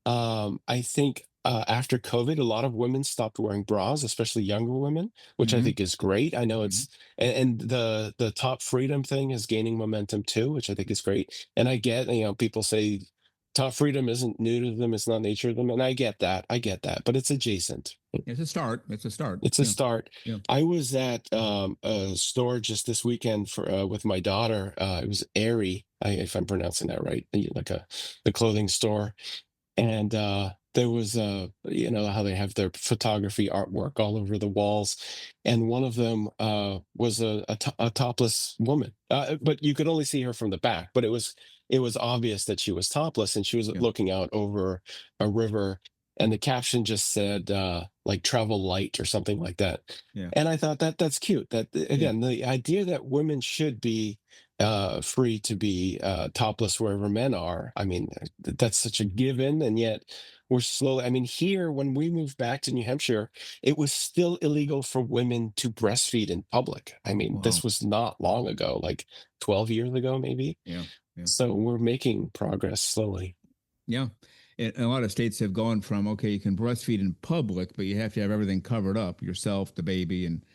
I think after COVID, a lot of women stopped wearing bras, especially younger women, which I Mm-hmm. think is great. I know Mm-hmm. and the top freedom thing is gaining momentum too, which I think is great. And I get, people say top freedom isn't nudism, it's not naturism, and I get that, but it's adjacent. It's a start. It's a start. It's a Yeah. start. Yeah. I was at a store just this weekend for with my daughter. It was Aerie, if I'm pronouncing that right, like the clothing store, and there was how they have their photography artwork all over the walls, and one of them was a topless woman, but you could only see her from the back, but it was obvious that she was topless, and she was Yeah. looking out over a river, and the caption just said like travel light or something like that. Yeah. And I thought that's cute, that Yeah. again, the idea that women should be free to be topless wherever men are. I mean, that's such a given, and yet we're slowly. I mean, here when we moved back to New Hampshire, it was still illegal for women to breastfeed in public. I mean, Wow. this was not long ago, like 12 years ago, maybe. Yeah. Yeah. So we're making progress slowly. Yeah. And a lot of states have gone from, okay, you can breastfeed in public, but you have to have everything covered up, yourself, the baby, and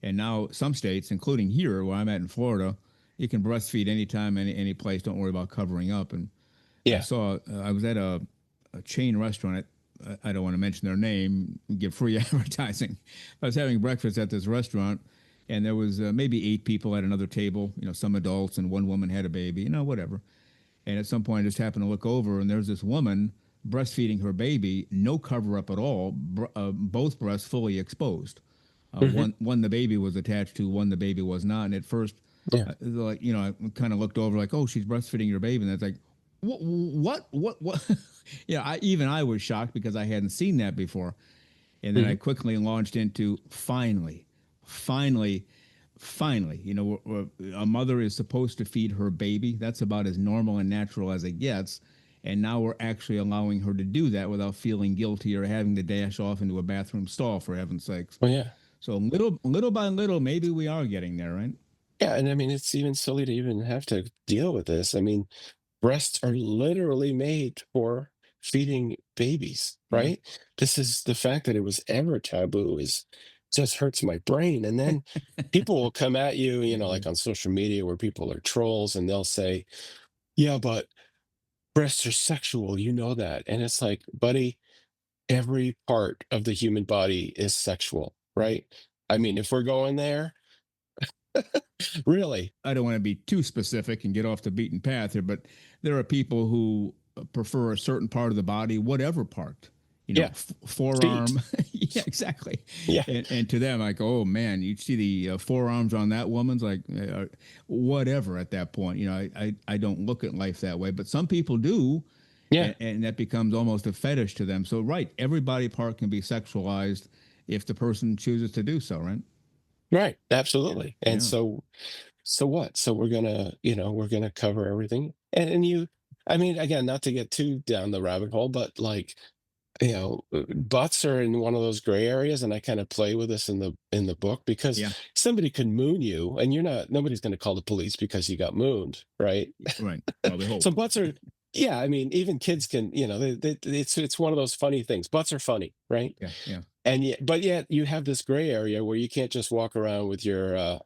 now some states, including here where I'm at in Florida, you can breastfeed anytime, any place. Don't worry about covering up. And Yeah. I was at a chain restaurant. I don't want to mention their name, give free advertising. I was having breakfast at this restaurant, and there was maybe 8 people at another table. You know, some adults and one woman had a baby. You know, whatever. And at some point, I just happened to look over, and there's this woman breastfeeding her baby, no cover up at all, both breasts fully exposed. Hmm. One the baby was attached to, one the baby was not. And at first, Yeah. like I kind of looked over, like, oh, she's breastfeeding your baby, and it's like, what? Yeah, I was shocked because I hadn't seen that before. And then I Hmm. quickly launched into finally, finally, a mother is supposed to feed her baby. That's about as normal and natural as it gets. And now we're actually allowing her to do that without feeling guilty or having to dash off into a bathroom stall, for heaven's sakes. Well, yeah. So little by little, maybe we are getting there, right? Yeah. And I mean, it's even silly to even have to deal with this. I mean, breasts are literally made for feeding babies, Yeah. right? This is the fact that it was ever taboo is just hurts my brain. And then people will come at you, Mhm. like on social media where people are trolls, and they'll say, yeah, but breasts are sexual, you know that. And it's like, buddy, every part of the human body is sexual, right? I mean, if we're going there, really. I don't want to be too specific and get off the beaten path here, but there are people who prefer a certain part of the body, whatever part. Yeah. Feet. forearm. Yeah, exactly. Yeah. And to them, like, oh man, you see the forearms on that woman's, like, whatever at that point. I don't look at life that way, but some people do, Yeah. and that becomes almost a fetish to them. So, right, every body part can be sexualized if the person chooses to do so, right? Right. Yeah, Absolutely. And yeah, so what? So we're gonna cover everything. And you, I mean, again, not to get too down the rabbit hole, but like, butts are in one of those gray areas, and I kind of play with this in the book because yeah, somebody could moon you, and nobody's going to call the police because you got mooned, right? right. Well, they So hope. butts are, yeah. I mean, even kids can, it's one of those funny things. Butts are funny, right? Yeah, yeah, And yet you have this gray area where you can't just walk around with your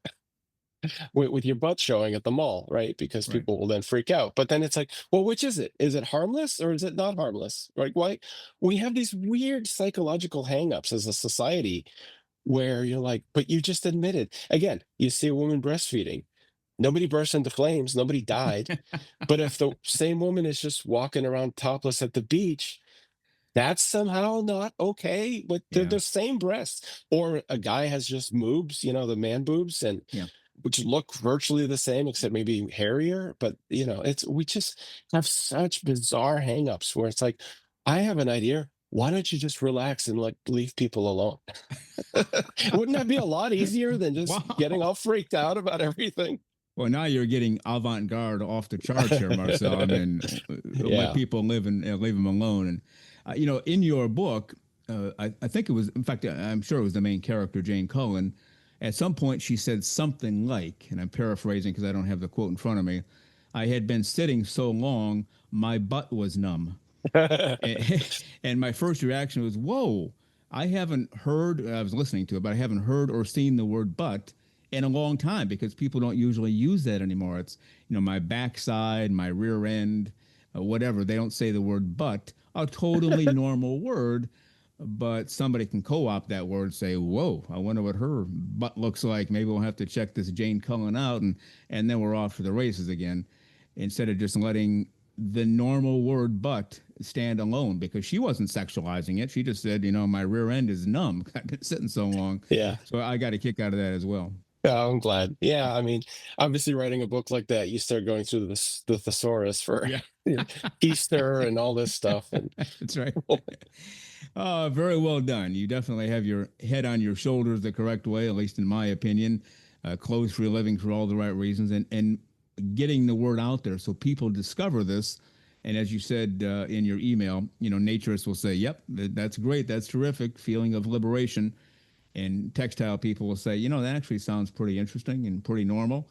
with your butt showing at the mall, right? Because right. people will then freak out. But then it's like, well, which is it? Is it harmless or is it not harmless? Right? Why we have these weird psychological hangups as a society where you're like, but you just admitted again, you see a woman breastfeeding. Nobody burst into flames, nobody died. But if the same woman is just walking around topless at the beach, that's somehow not okay, but they're Yeah, the same breasts. Or a guy has just boobs, the man boobs, and yeah. which look virtually the same, except maybe hairier. But we just have such bizarre hangups where it's like, I have an idea. Why don't you just relax and like leave people alone? Wouldn't that be a lot easier than just getting Wow. all freaked out about everything? Well, now you're getting avant-garde off the charts here, Marcel. I mean, let Yeah. people live and leave them alone. And in your book, I think it was, in fact, I'm sure it was the main character, Jane Cullen. At some point, she said something like, and I'm paraphrasing because I don't have the quote in front of me. I had been sitting so long, my butt was numb. And my first reaction was, whoa, I haven't heard, I was listening to it, but I haven't heard or seen the word but in a long time because people don't usually use that anymore. It's, my backside, my rear end, whatever. They don't say the word but, a totally normal word. But somebody can co opt that word, say, whoa, I wonder what her butt looks like. Maybe we'll have to check this Jane Cullen out. And then we're off to the races again instead of just letting the normal word but stand alone because she wasn't sexualizing it. She just said, my rear end is numb. I've been sitting so long. Yeah. So I got a kick out of that as well. Oh, I'm glad. Yeah, I mean, obviously, writing a book like that, you start going through the thesaurus for Yeah. Easter and all this stuff, and That's right. Very well done. You definitely have your head on your shoulders the correct way, at least in my opinion. Clothes for a living for all the right reasons, and getting the word out there so people discover this. And as you said in your email, naturists will say, "Yep, that's great, that's terrific, feeling of liberation." And textile people will say, that actually sounds pretty interesting and pretty normal.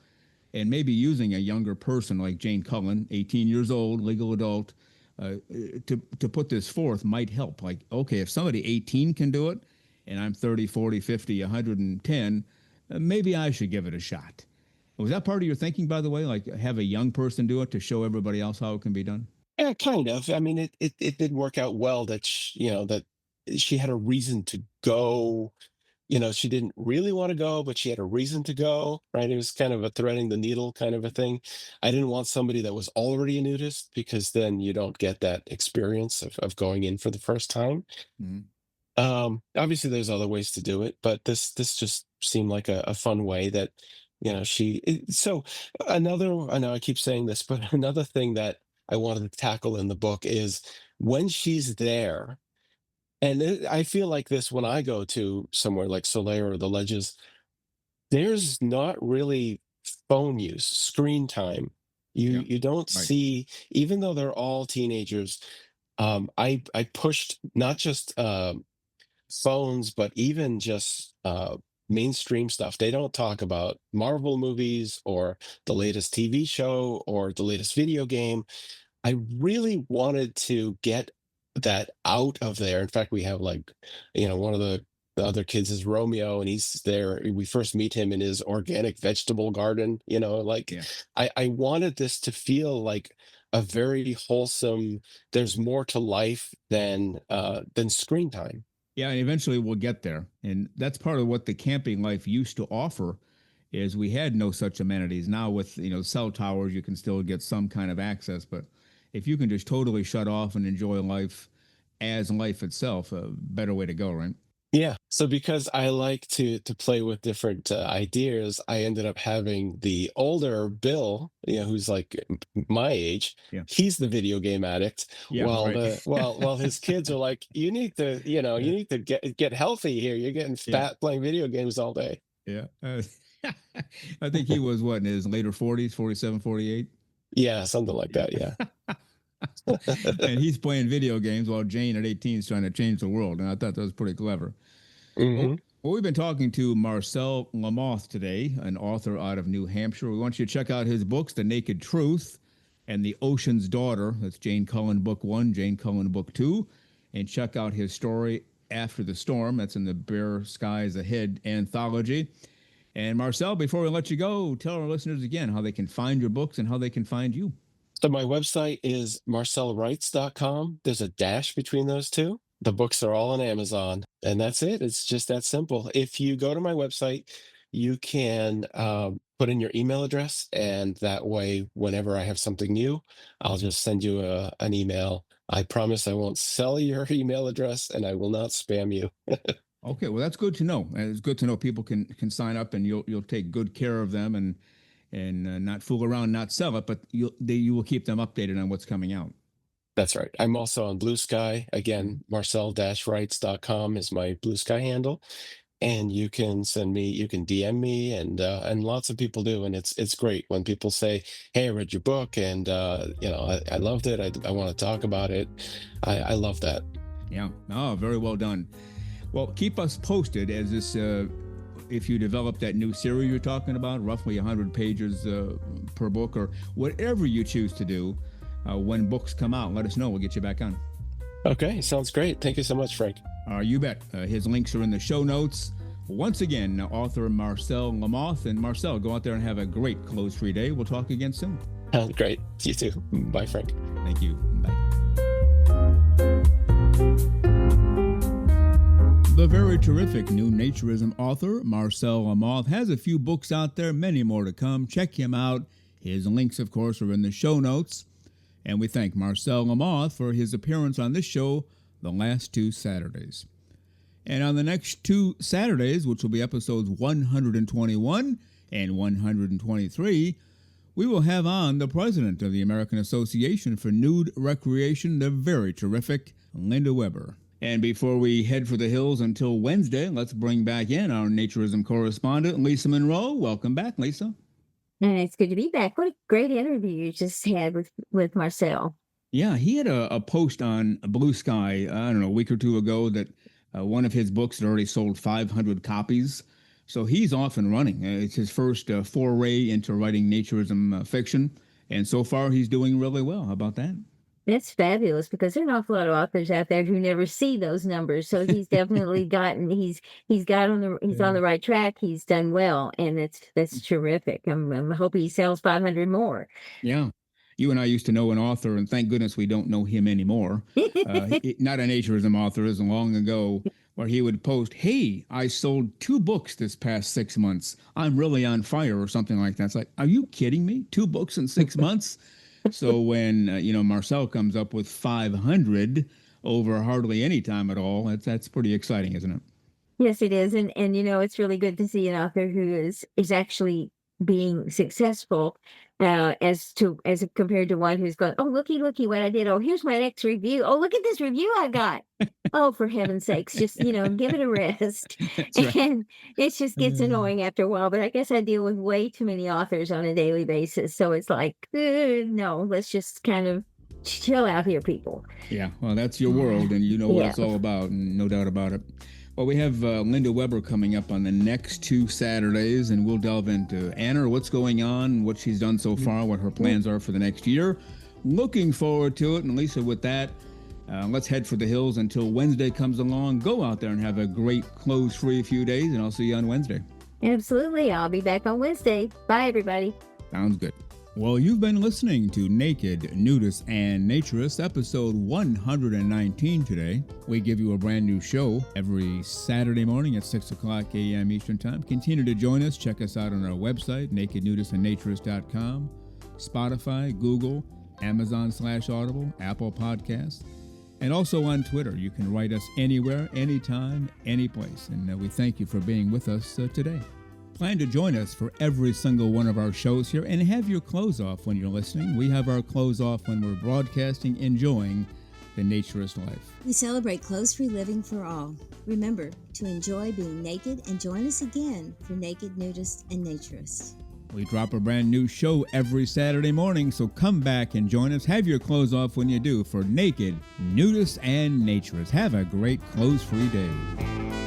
And maybe using a younger person like Jane Cullen, 18 years old, legal adult, to put this forth might help. Like, okay, if somebody 18 can do it, and I'm 30, 40, 50, 110, maybe I should give it a shot. Was that part of your thinking, by the way? Like, have a young person do it to show everybody else how it can be done? yeah, kind of. I mean, it did work out well that that she had a reason to go. She didn't really want to go, but she had a reason to go, right? It was kind of a threading the needle kind of a thing. I didn't want somebody that was already a nudist because then you don't get that experience of going in for the first time. Mm-hmm. Obviously there's other ways to do it, but this just seemed like a fun way that, so I know I keep saying this, but another thing that I wanted to tackle in the book is when she's there, and I feel like this when I go to somewhere like Soleil or the Ledges, there's not really phone use, screen time. You Yeah, you don't right. see, even though they're all teenagers. I pushed not just phones, but even just mainstream stuff. They don't talk about Marvel movies or the latest TV show or the latest video game. I really wanted to get that out of there. In fact, we have like, one of the other kids is Romeo, and he's there. We first meet him in his organic vegetable garden. Like Yeah. I wanted this to feel like a very wholesome. There's more to life than screen time. Yeah, and eventually we'll get there. And that's part of what the camping life used to offer is we had no such amenities. Now with, cell towers, you can still get some kind of access, but if you can just totally shut off and enjoy life as life itself, a better way to go, right? Yeah. So because I like to play with different ideas, I ended up having the older Bill, who's like my age. Yeah. He's the video game addict, Yeah, while right. while his kids are like, you need to, Yeah. you need to get healthy here. You're getting Yeah. fat playing video games all day. Yeah. I think he was what, in his later 40s, 47, 48? Yeah, something like Yeah. that. Yeah. And he's playing video games while Jane at 18 is trying to change the world. And I thought that was pretty clever. Hmm. Well, we've been talking to Marcel Lamothe today, an author out of New Hampshire. We want you to check out his books, The Naked Truth and The Ocean's Daughter. That's Jane Cullen Book 1, Jane Cullen Book 2. And check out his story, After the Storm. That's in the Bare Skies Ahead anthology. And Marcel, before we let you go, tell our listeners again how they can find your books and how they can find you. So my website is marcelwrites.com. There's a dash between those two. The books are all on Amazon, and that's it. It's just that simple. If you go to my website, you can put in your email address, and that way, whenever I have something new, I'll just send you an email. I promise I won't sell your email address, and I will not spam you. Okay, well, that's good to know. And it's good to know people can sign up, and you'll take good care of them and not fool around, not sell it, but you will keep them updated on what's coming out. That's right. I'm also on Blue Sky. Again, marcel-writes.com is my Blue Sky handle. And you can DM me, and lots of people do. And it's great when people say, hey, I read your book, and I loved it. I want to talk about it. I love that. Yeah. Oh, very well done. Well, keep us posted as this, if you develop that new series you're talking about, roughly 100 pages per book, or whatever you choose to do. When books come out, let us know. We'll get you back on. Okay, sounds great. Thank you so much, Frank. You bet. His links are in the show notes. Once again, author Marcel Lamothe. And Marcel, go out there and have a great close-free day. We'll talk again soon. Great. You too. Bye, Frank. Thank you. Bye. The very terrific new Naturism author, Marcel Lamothe, has a few books out there, many more to come. Check him out. His links, of course, are in the show notes. And we thank Marcel Lamothe for his appearance on this show the last 2 Saturdays. And on the next 2 Saturdays, which will be episodes 121 and 123, we will have on the president of the American Association for Nude Recreation, the very terrific Linda Weber. And before we head for the hills until Wednesday, let's bring back in our Naturism correspondent, Lisa Monroe. Welcome back, Lisa. And it's good to be back. What a great interview you just had with Marcel. Yeah, he had a post on Blue Sky, I don't know, a week or two ago that one of his books had already sold 500 copies. So he's off and running. It's his first foray into writing naturism fiction. And so far, he's doing really well. How about that? That's fabulous, because there are an awful lot of authors out there who never see those numbers. So he's definitely he's on the right track. He's done well, and that's terrific. I hope he sells 500 more. Yeah. You and I used to know an author, and thank goodness we don't know him anymore. Not a naturism author, as long ago, where he would post, hey, I sold 2 books this past 6 months. I'm really on fire, or something like that. It's like, are you kidding me? 2 books in 6 months? So when, Marcel comes up with 500 over hardly any time at all, that's pretty exciting, isn't it? Yes, it is. And it's really good to see an author who is actually being successful as compared to one who's going, oh, looky what I did. Oh, here's my next review. Oh, look at this review I got. Oh, for heaven's sakes, just, give it a rest. Right. And it just gets annoying after a while. But I guess I deal with way too many authors on a daily basis. So it's like, no, let's just kind of chill out here, people. Yeah, well, that's your world, and you know what it's all about, and no doubt about it. Well, we have Linda Weber coming up on the next 2 Saturdays, and we'll delve into Anna, what's going on, what she's done so far, what her plans are for the next year. Looking forward to it. And Lisa, with that, let's head for the hills until Wednesday comes along. Go out there and have a great clothes-free few days, and I'll see you on Wednesday. Absolutely. I'll be back on Wednesday. Bye, everybody. Sounds good. Well, you've been listening to Naked, Nudists, and Naturists, episode 119 today. We give you a brand new show every Saturday morning at 6 o'clock a.m. Eastern Time. Continue to join us. Check us out on our website, nakednudistandnaturist.com, Spotify, Google, Amazon/Audible, Apple Podcasts. And also on Twitter, you can write us anywhere, anytime, any place. And we thank you for being with us today. Plan to join us for every single one of our shows here and have your clothes off when you're listening. We have our clothes off when we're broadcasting, enjoying the Naturist life. We celebrate clothes-free living for all. Remember to enjoy being naked and join us again for Naked, Nudists, and Naturists. We drop a brand new show every Saturday morning, so come back and join us. Have your clothes off when you do for Naked, Nudists, and Naturists. Have a great clothes-free day.